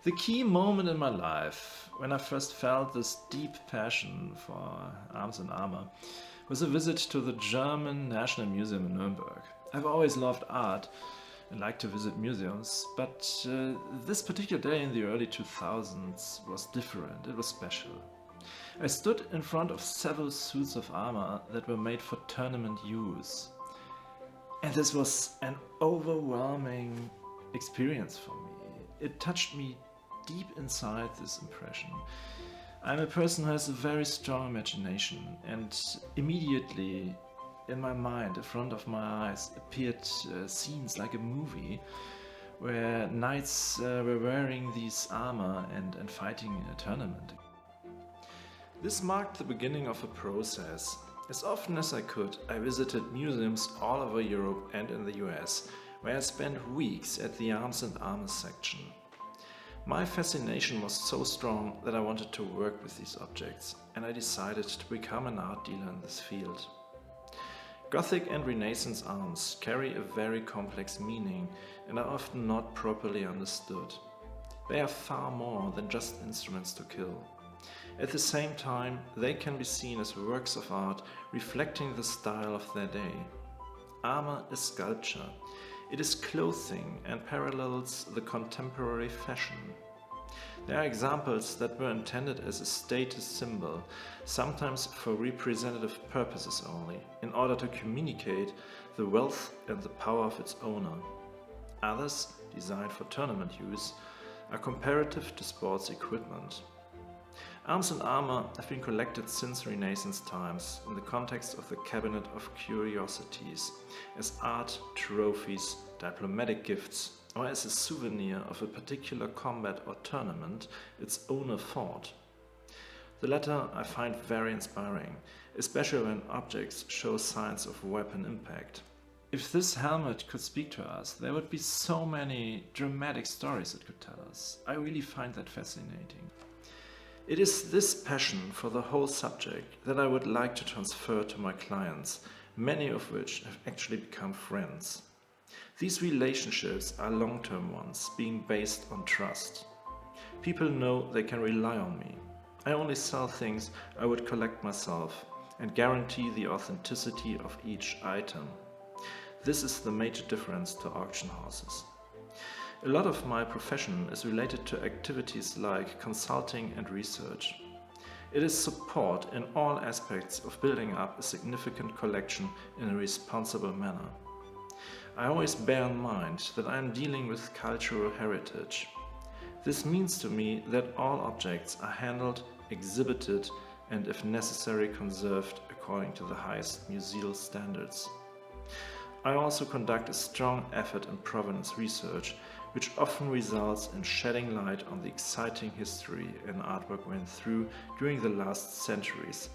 The key moment in my life, when I first felt this deep passion for arms and armor, was a visit to the German National Museum in Nuremberg. I've always loved art and liked to visit museums, but this particular day in the early 2000s was different, it was special. I stood in front of several suits of armor that were made for tournament use. And this was an overwhelming experience for me. It touched me deep inside, this impression. I'm a person who has a very strong imagination, and immediately in my mind, in front of my eyes, appeared scenes like a movie where knights were wearing these armor and fighting in a tournament. This marked the beginning of a process. As often as I could, I visited museums all over Europe and in the US, where I spent weeks at the Arms and Armor section. My fascination was so strong that I wanted to work with these objects, and I decided to become an art dealer in this field. Gothic and Renaissance arms carry a very complex meaning and are often not properly understood. They are far more than just instruments to kill. At the same time, they can be seen as works of art reflecting the style of their day. Armor is sculpture. It is clothing and parallels the contemporary fashion. There are examples that were intended as a status symbol, sometimes for representative purposes only, in order to communicate the wealth and the power of its owner. Others, designed for tournament use, are comparative to sports equipment. Arms and armor have been collected since Renaissance times in the context of the Cabinet of Curiosities, as art, trophies, diplomatic gifts, or as a souvenir of a particular combat or tournament its owner fought. The latter I find very inspiring, especially when objects show signs of weapon impact. If this helmet could speak to us, there would be so many dramatic stories it could tell us. I really find that fascinating. It is this passion for the whole subject that I would like to transfer to my clients, many of which have actually become friends. These relationships are long-term ones, being based on trust. People know they can rely on me. I only sell things I would collect myself and guarantee the authenticity of each item. This is the major difference to auction houses. A lot of my profession is related to activities like consulting and research. It is support in all aspects of building up a significant collection in a responsible manner. I always bear in mind that I am dealing with cultural heritage. This means to me that all objects are handled, exhibited, and if necessary conserved according to the highest museal standards. I also conduct a strong effort in provenance research, which often results in shedding light on the exciting history an artwork went through during the last centuries,